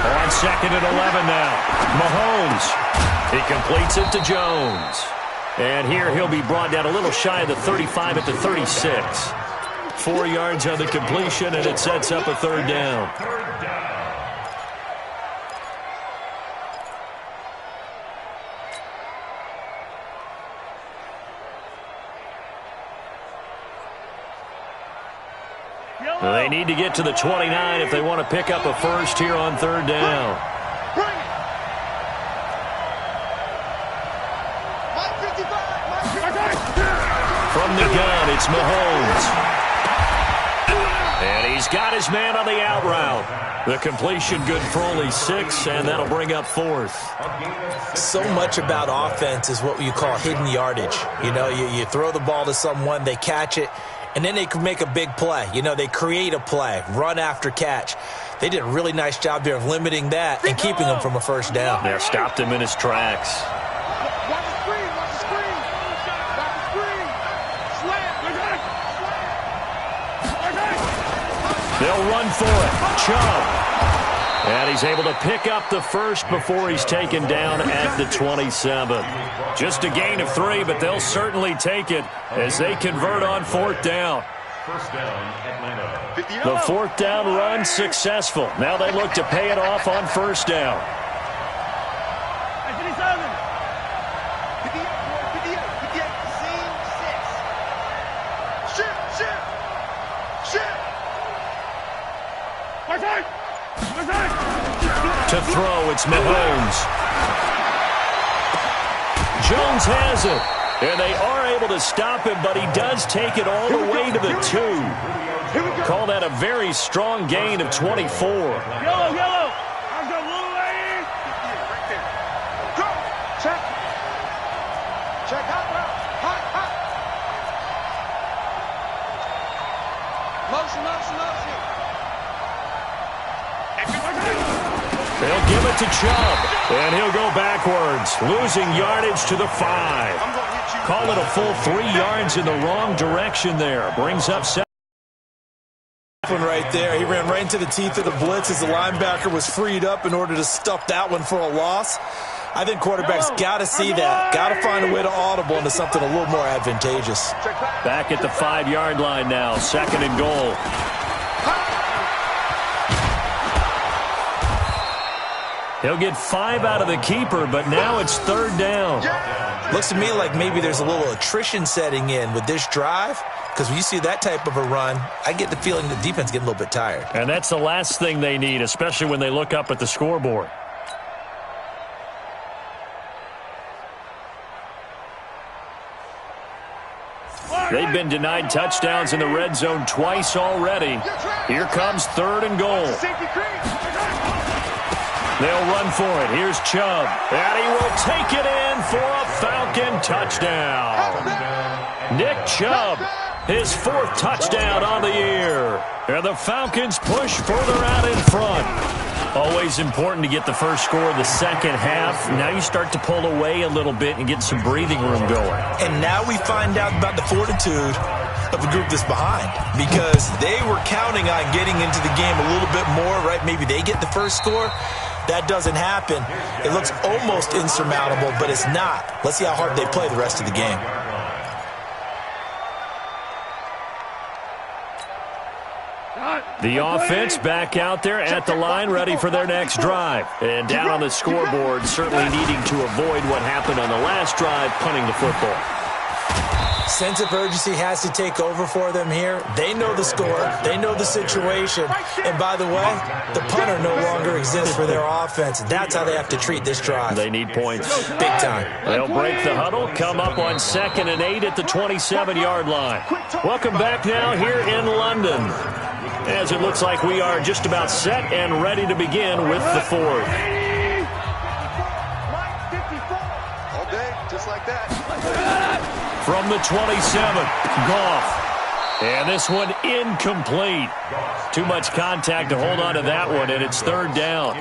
On 2nd and 11 now. Mahomes. He completes it to Jones. And here he'll be brought down a little shy of the 35 at the 36. 4 yards on the completion, and it sets up a 3rd down. They need to get to the 29 if they want to pick up a first here on 3rd down. From the gun, it's Mahomes. And he's got his man on the out route. The completion good for only 6, and that'll bring up 4th. So much about offense is what you call hidden yardage. You know, you throw the ball to someone, they catch it, and then they can make a big play. You know, they create a play, run after catch. They did a really nice job there of limiting that and keeping him from a 1st down. They stopped him in his tracks. They'll run for it. Chubb. And he's able to pick up the first before he's taken down at the 27. Just a gain of 3, but they'll certainly take it as they convert on 4th down. First down, Atlanta. The 4th down run successful. Now they look to pay it off on 1st down. To throw, it's Mahomes. Jones has it. And they are able to stop him, but he does take it all the way to the 2. Call that a very strong gain of 24. Yellow. I've got a little lane. Right there. Go. Check. Hot route. Hot. Motion. They'll give it to Chubb, and he'll go backwards, losing yardage to the 5. Call it a full 3 yards in the wrong direction there. Brings up 7. One right there. He ran right into the teeth of the blitz as the linebacker was freed up in order to stuff that one for a loss. I think quarterbacks got to see that, got to find a way to audible into something a little more advantageous. Back at the 5-yard line now, 2nd and goal. He'll get 5 out of the keeper, but now it's 3rd down. Looks to me like maybe there's a little attrition setting in with this drive, because when you see that type of a run, I get the feeling the defense getting a little bit tired. And that's the last thing they need, especially when they look up at the scoreboard. They've been denied touchdowns in the red zone twice already. Here comes 3rd and goal. They'll run for it. Here's Chubb. And he will take it in for a Falcon touchdown. Nick Chubb, his 4th touchdown on the year. And the Falcons push further out in front. Always important to get the first score of the second half. Now you start to pull away a little bit and get some breathing room going. And now we find out about the fortitude of the group that's behind, because they were counting on getting into the game a little bit more, right? Maybe they get the first score. That doesn't happen. It looks almost insurmountable, but it's not. Let's see how hard they play the rest of the game. The offense back out there at the line, ready for their next drive. And down on the scoreboard, certainly needing to avoid what happened on the last drive, punting the football. Sense of urgency has to take over for them here. They know the score. They know the situation. And by the way, the punter no longer exists for their offense. That's how they have to treat this drive. They need points. Big time. They'll break the huddle, come up on 2nd and 8 at the 27-yard line. Welcome back now here in London, as it looks like we are just about set and ready to begin with the 4th. All day, just like that. From the 27, Goff. And this one incomplete. Too much contact to hold on to that one, and it's 3rd down.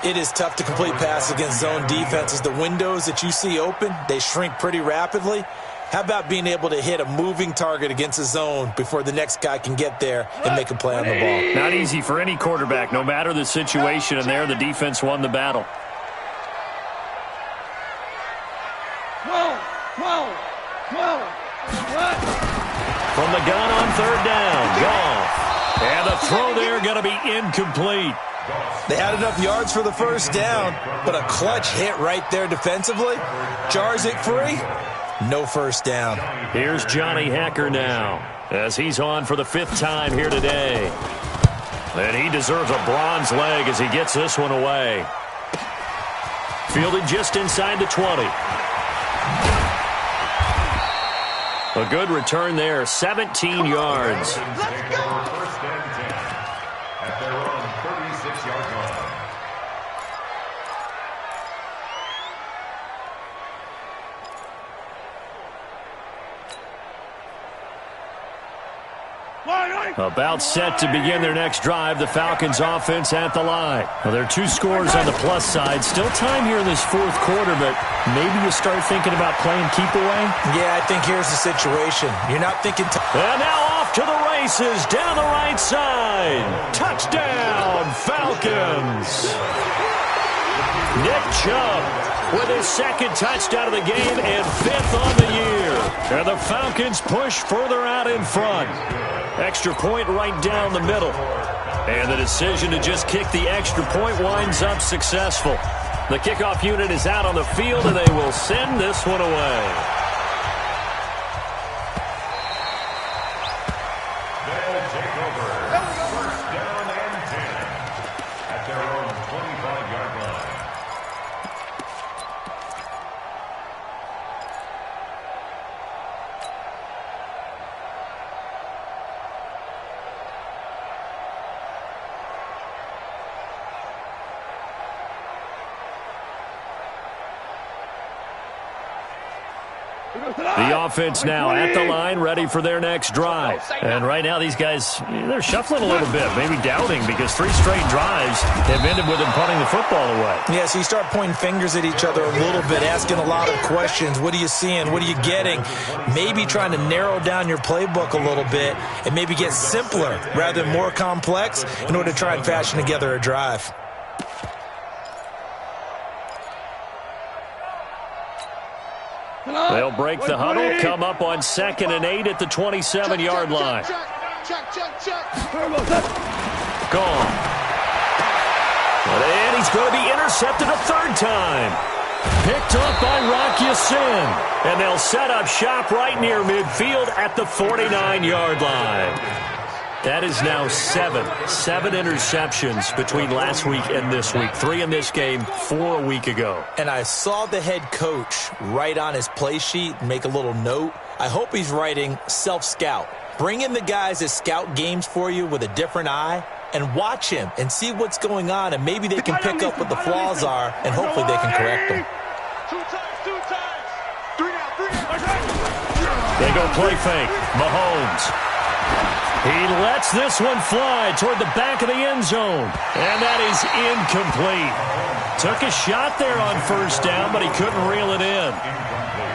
It is tough to complete passes against zone defenses. The windows that you see open, they shrink pretty rapidly. How about being able to hit a moving target against a zone before the next guy can get there and make a play on the ball? Not easy for any quarterback, no matter the situation, and there the defense won the battle. From the gun on 3rd down, Goff. And the throw there going to be incomplete. They had enough yards for the first down, but a clutch hit right there defensively. Jars it free. No first down. Here's Johnny Hacker now, as he's on for the 5th time here today. And he deserves a bronze leg as he gets this one away. Fielded just inside the 20. A good return there, 17 yards. First and 10 at their own 36-yard line. About set to begin their next drive, the Falcons offense at the line. Well, there are 2 scores on the plus side. Still time here in this 4th quarter, but maybe you start thinking about playing keep away? Yeah, I think here's the situation. You're not thinking... And now off to the races, down the right side. Touchdown, Falcons. Nick Chubb with his 2nd touchdown of the game and 5th on the year. And the Falcons push further out in front. Extra point right down the middle. And the decision to just kick the extra point winds up successful. The kickoff unit is out on the field, and they will send this one away. They'll take over. First down and 10 at their own 25-yard line. The offense now at the line, ready for their next drive. And right now, these guys, they're shuffling a little bit, maybe doubting, because 3 straight drives have ended with them punting the football away. Yeah, so you start pointing fingers at each other a little bit, asking a lot of questions. What are you seeing? What are you getting? Maybe trying to narrow down your playbook a little bit and maybe get simpler rather than more complex in order to try and fashion together a drive. They'll break the huddle, come up on 2nd and 8 at the 27-yard line. Gone. And he's going to be intercepted a 3rd time. Picked up by Rock Ya-Sin. And they'll set up shop right near midfield at the 49-yard line. That is now 7 interceptions between last week and this week. 3 in this game, 4 a week ago. And I saw the head coach write on his play sheet and make a little note. I hope he's writing self-scout. Bring in the guys that scout games for you with a different eye and watch him and see what's going on, and maybe they can pick up what the flaws are, and hopefully they can correct them. 2 times. 3 down. They go play fake. Mahomes. He lets this one fly toward the back of the end zone. And that is incomplete. Took a shot there on 1st down, but he couldn't reel it in.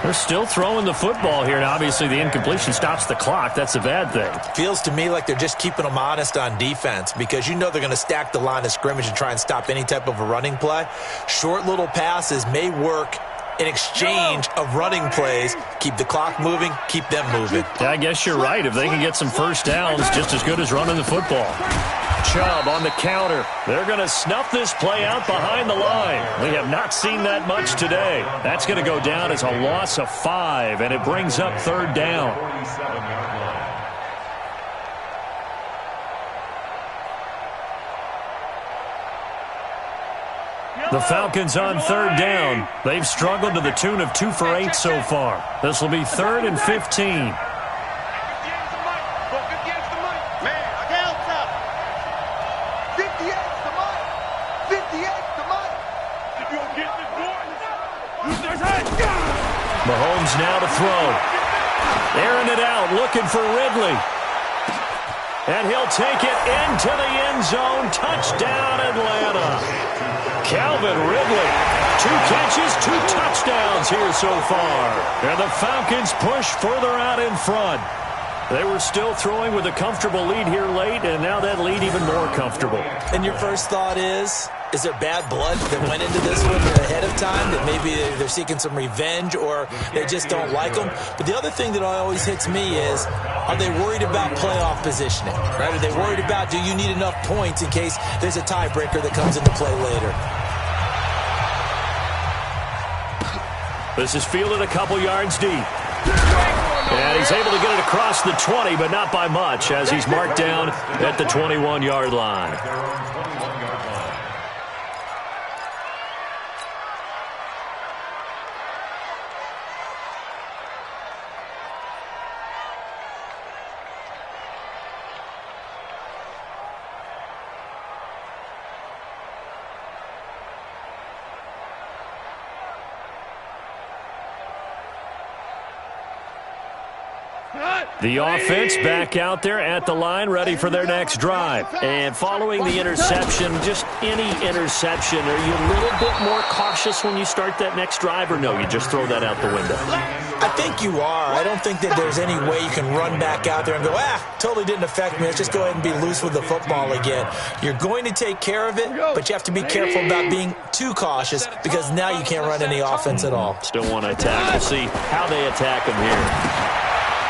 They're still throwing the football here, and obviously the incompletion stops the clock. That's a bad thing. Feels to me like they're just keeping them honest on defense, because you know they're going to stack the line of scrimmage and try and stop any type of a running play. Short little passes may work in exchange of running plays. Keep the clock moving, keep them moving. Yeah, I guess you're right. If they can get some 1st downs, just as good as running the football. Chubb on the counter. They're going to snuff this play out behind the line. We have not seen that much today. That's going to go down as a loss of 5, and it brings up 3rd down. The Falcons on 3rd down. They've struggled to the tune of 2 for 8 so far. This will be 3rd and 15. Mahomes now to throw. Airing it out, looking for Ridley. And he'll take it into the end zone. Touchdown, Atlanta. Calvin Ridley, 2 catches, 2 touchdowns here so far. And the Falcons push further out in front. They were still throwing with a comfortable lead here late, and now that lead even more comfortable. And your first thought is there bad blood that went into this one ahead of time, that maybe they're seeking some revenge or they just don't like them? But the other thing that always hits me is, are they worried about playoff positioning? Right? Are they worried about, do you need enough points in case there's a tiebreaker that comes into play later? This is fielded a couple yards deep. And he's able to get it across the 20, but not by much, as he's marked down at the 21-yard line. The offense back out there at the line, ready for their next drive. And following the interception, just any interception, are you a little bit more cautious when you start that next drive, or no, you just throw that out the window? I think you are. I don't think that there's any way you can run back out there and go, totally didn't affect me. Let's just go ahead and be loose with the football again. You're going to take care of it, but you have to be careful about being too cautious, because now you can't run any offense at all. Still want to attack. We'll see how they attack him here.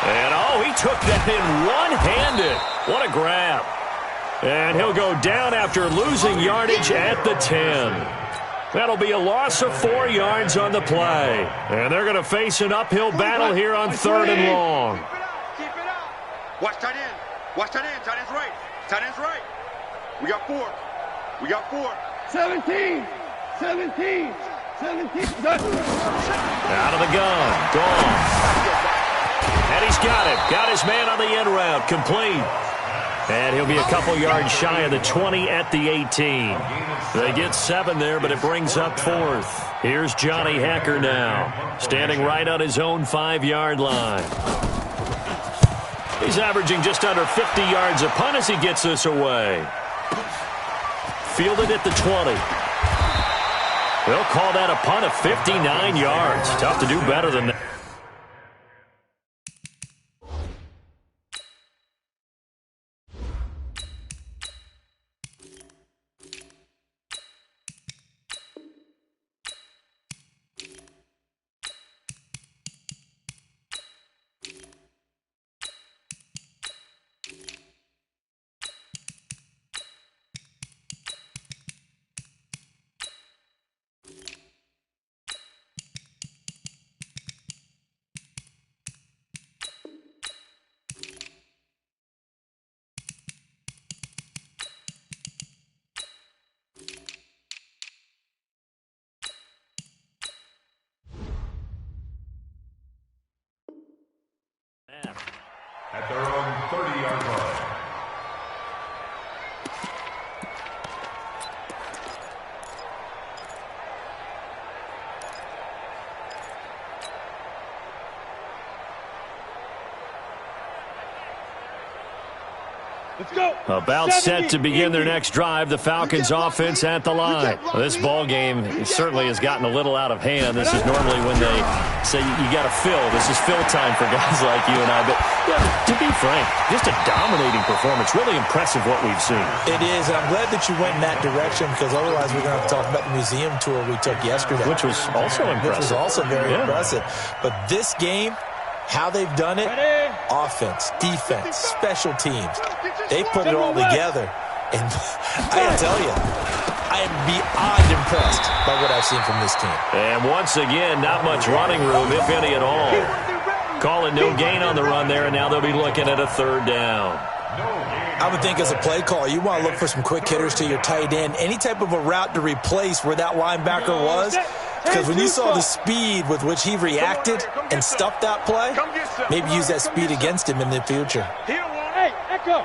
And, he took that in one-handed. What a grab. And he'll go down after losing yardage at the 10. That'll be a loss of 4 yards on the play. And they're going to face an uphill battle here on 3rd and long. Keep it up. Watch tight end. Watch tight end. Tight end's right. Tight end's right. We got 4. We got 4. 17. 17. 17. Out of the gun. Gone. And he's got it. Got his man on the end route. Complete. And he'll be a couple yards shy of the 20 at the 18. They get 7 there, but it brings up 4th. Here's Johnny Hacker now, standing right on his own 5-yard line. He's averaging just under 50 yards a punt as he gets this away. Fielded at the 20. They'll call that a punt of 59 yards. Tough to do better than that. At their own 30-yard line. Let's go. About set to begin their next drive, the Falcons offense at the line. This ball game certainly has gotten a little out of hand. This is normally when they say you got to fill. This is fill time for guys like you and I. But yeah, to be frank, just a dominating performance. Really impressive what we've seen. It is, and I'm glad that you went in that direction because otherwise we're going to have to talk about the museum tour we took yesterday. Which was also impressive. Which was also very impressive. But this game, how they've done it, offense, defense, special teams, they put it all together. And I got to tell you, I am beyond impressed by what I've seen from this team. And once again, not much running room, if any at all. Calling no gain on the run there, and now they'll be looking at a 3rd down. I would think as a play caller, you want to look for some quick hitters to your tight end, any type of a route to replace where that linebacker was. Because when you saw the speed with which he reacted and stuffed that play, maybe use that speed against him in the future. Hey, Echo.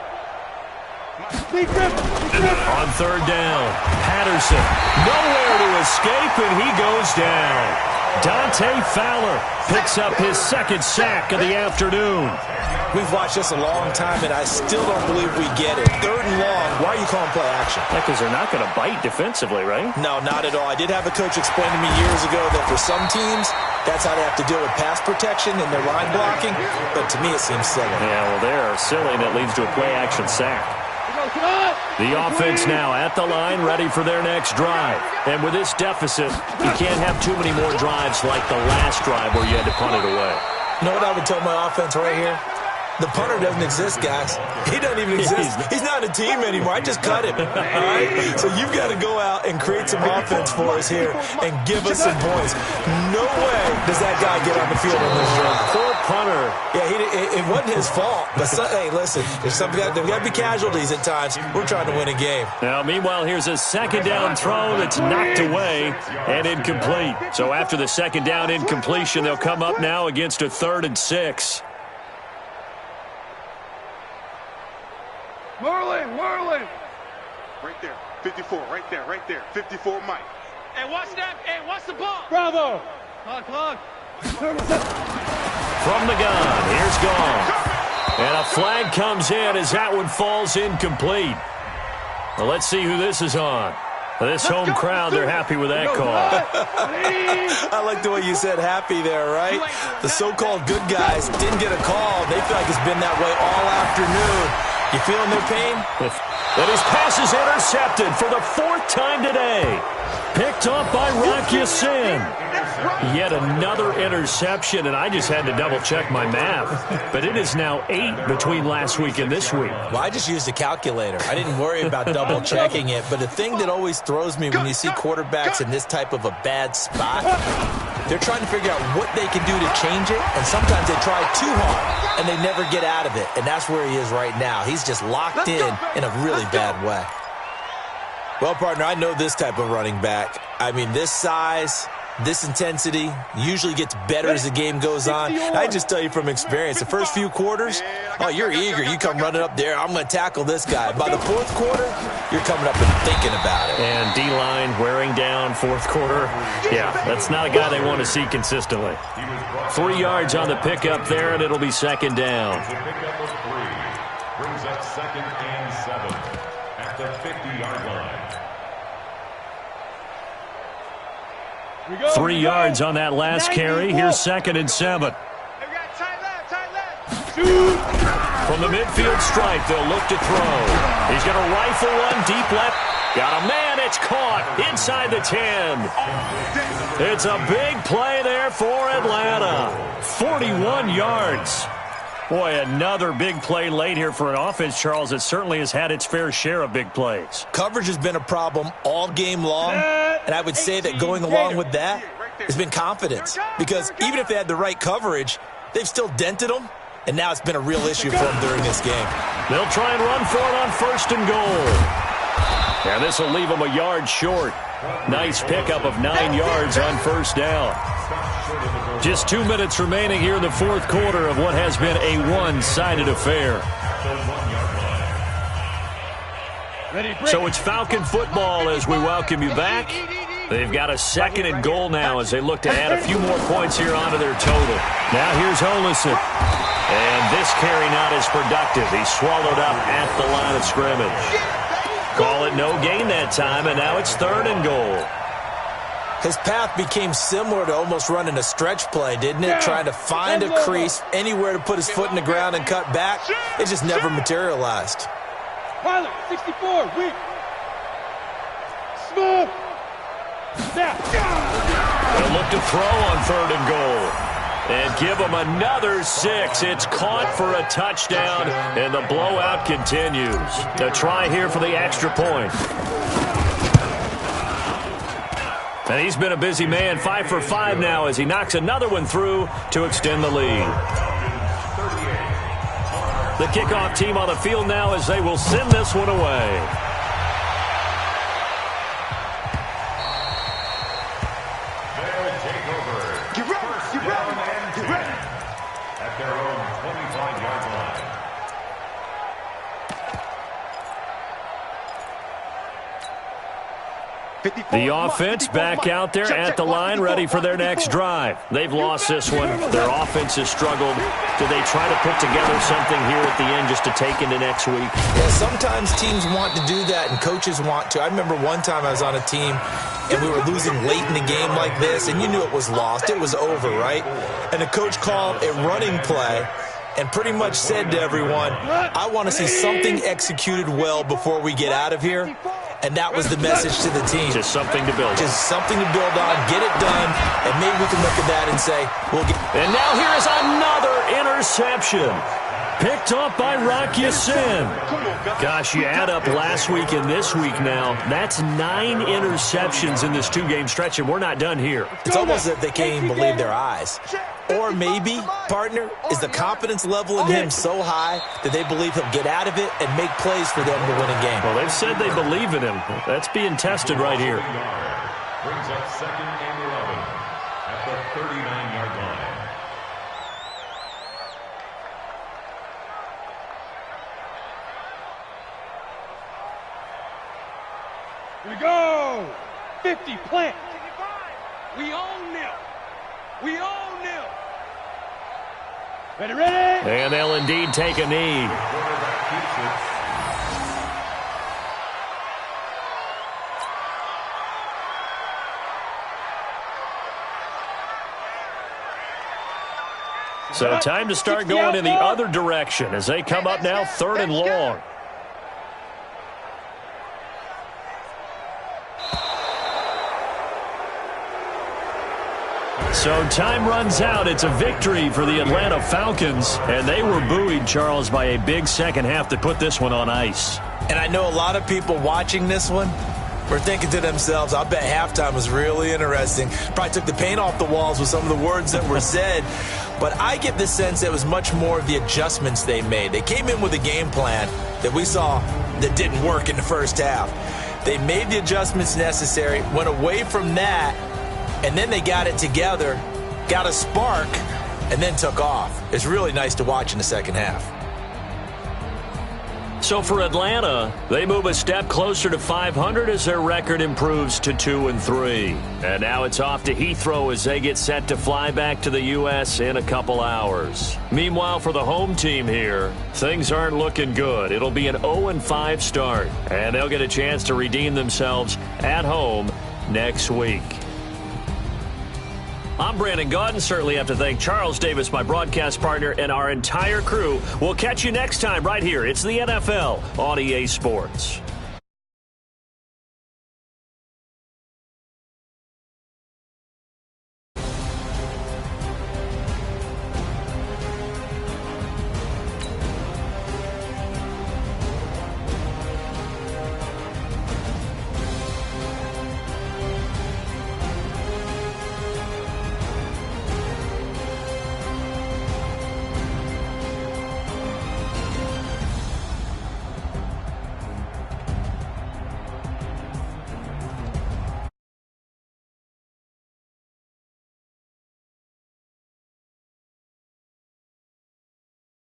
On 3rd down, Patterson nowhere to escape, and he goes down. Dante Fowler picks up his 2nd sack of the afternoon. We've watched this a long time, and I still don't believe we get it. 3rd and long, why are you calling play action? Because they're not going to bite defensively, right? No, not at all. I did have a coach explain to me years ago that for some teams, that's how they have to deal with pass protection and their line blocking, but to me it seems silly. Yeah, well, they're silly, and it leads to a play-action sack. The offense now at the line, ready for their next drive. And with this deficit, you can't have too many more drives like the last drive where you had to punt it away. You know what I would tell my offense right here? The punter doesn't exist, guys. He doesn't even exist. He's not a team anymore. I just cut him. All right? So you've got to go out and create some offense for us here and give us some points. No way does that guy get on the field on this drive. Poor punter. Yeah, it wasn't his fault. But, hey, listen, there's got to be casualties at times. We're trying to win a game. Now, meanwhile, here's a 2nd down throw that's knocked away and incomplete. So after the 2nd down incompletion, they'll come up now against a 3rd and 6. Marlin. Right there. 54, right there. 54, Mike. Hey, watch that. Hey, watch the ball. Bravo. Clock. From the gun, here's gone. And a flag comes in as that one falls incomplete. Well, let's see who this is on. This home crowd, they're happy with that call. I like the way you said happy there, right? The so-called good guys didn't get a call. They feel like it's been that way all afternoon. You feeling their pain? But his pass is intercepted for the 4th time today. Picked up by Rock Ya-Sin. Yet another interception, and I just had to double-check my math. But it is now 8 between last week and this week. Well, I just used a calculator. I didn't worry about double-checking it. But the thing that always throws me when you see quarterbacks in this type of a bad spot, they're trying to figure out what they can do to change it, and sometimes they try too hard, and they never get out of it. And that's where he is right now. He's just locked in a really bad way. Well, partner, I know this type of running back. I mean, this size, This intensity usually gets better as the game goes on. I just tell you from experience, the first few quarters, oh, you're eager. You come running up there, I'm going to tackle this guy. By the fourth quarter, you're coming up and thinking about it. And D-line wearing down fourth quarter. Yeah, that's not a guy they want to see consistently. 3 yards on the pickup there, and it'll be second down. The pickup of 3 brings up 2nd and 7 at the 50-yard line. 3 yards on that last carry. Here's 2nd and 7. From the midfield stripe, they'll look to throw. He's going to rifle one deep left. Got a man. It's caught inside the 10. It's a big play there for Atlanta. 41 yards. Boy, another big play late here for an offense, Charles, that certainly has had its fair share of big plays. Coverage has been a problem all game long, and I would say that going along with that has been confidence. Because even if they had the right coverage, they've still dented them, and now it's been a real issue for them during this game. They'll try and run for it on 1st and goal. And this will leave them a yard short. Nice pickup of 9 yards on 1st down. Just 2 minutes remaining here in the fourth quarter of what has been a one-sided affair. So it's Falcon football as we welcome you back. They've got a 2nd and goal now as they look to add a few more points here onto their total. Now here's Olison. And this carry not as productive. He's swallowed up at the line of scrimmage. Call it no gain that time, and now it's 3rd and goal. His path became similar to almost running a stretch play, didn't it? Trying to find a crease, anywhere to put his foot in the ground and cut back. It just never materialized. Pilot, 64, weak. Small. They'll look to throw on 3rd and goal. And give them another 6. It's caught for a touchdown, and the blowout continues. A try here for the extra point. And he's been a busy man, 5 for 5 now as he knocks another one through to extend the lead. The kickoff team on the field now as they will send this one away. The offense back out there at the line, ready for their next drive. They've lost this one. Their offense has struggled. Do they try to put together something here at the end just to take into next week? Yeah, sometimes teams want to do that and coaches want to. I remember one time I was on a team and we were losing late in the game like this, and you knew it was lost. It was over, right? And the coach called a running play and pretty much said to everyone, I want to see something executed well before we get out of here. And that was the message to the team. Just something to build on. Just something to build on, get it done, and maybe we can look at that and say, we'll get. And now here is another interception. Picked up by Rock Ya-Sin. Gosh, you add up last week and this week now, that's 9 interceptions in this 2-game stretch, and we're not done here. It's almost as if they can't even believe their eyes. Or maybe, partner, is the confidence level in him so high that they believe he'll get out of it and make plays for them to win a game. Well, they've said they believe in him. That's being tested right here. Brings up 2nd and 11 at the 39-yard line. Here we go. 50, plant. We own them. We own them. Ready, ready. And they'll indeed take a knee. So time to start going in the other direction as they come up now 3rd and long. So time runs out. It's a victory for the Atlanta Falcons, and they were buoyed, Charles, by a big second half to put this one on ice. And I know a lot of people watching this one were thinking to themselves, I bet halftime was really interesting. Probably took the paint off the walls with some of the words that were said. But I get the sense it was much more of the adjustments they made. They came in with a game plan that we saw that didn't work in the first half. They made the adjustments necessary, went away from that, and then they got it together, got a spark, and then took off. It's really nice to watch in the second half. So for Atlanta, they move a step closer to 500 as their record improves to 2-3. And now it's off to Heathrow as they get set to fly back to the U.S. in a couple hours. Meanwhile, for the home team here, things aren't looking good. It'll be an 0-5 start, and they'll get a chance to redeem themselves at home next week. I'm Brandon Gaudin. Certainly have to thank Charles Davis, my broadcast partner, and our entire crew. We'll catch you next time right here. It's the NFL on EA Sports.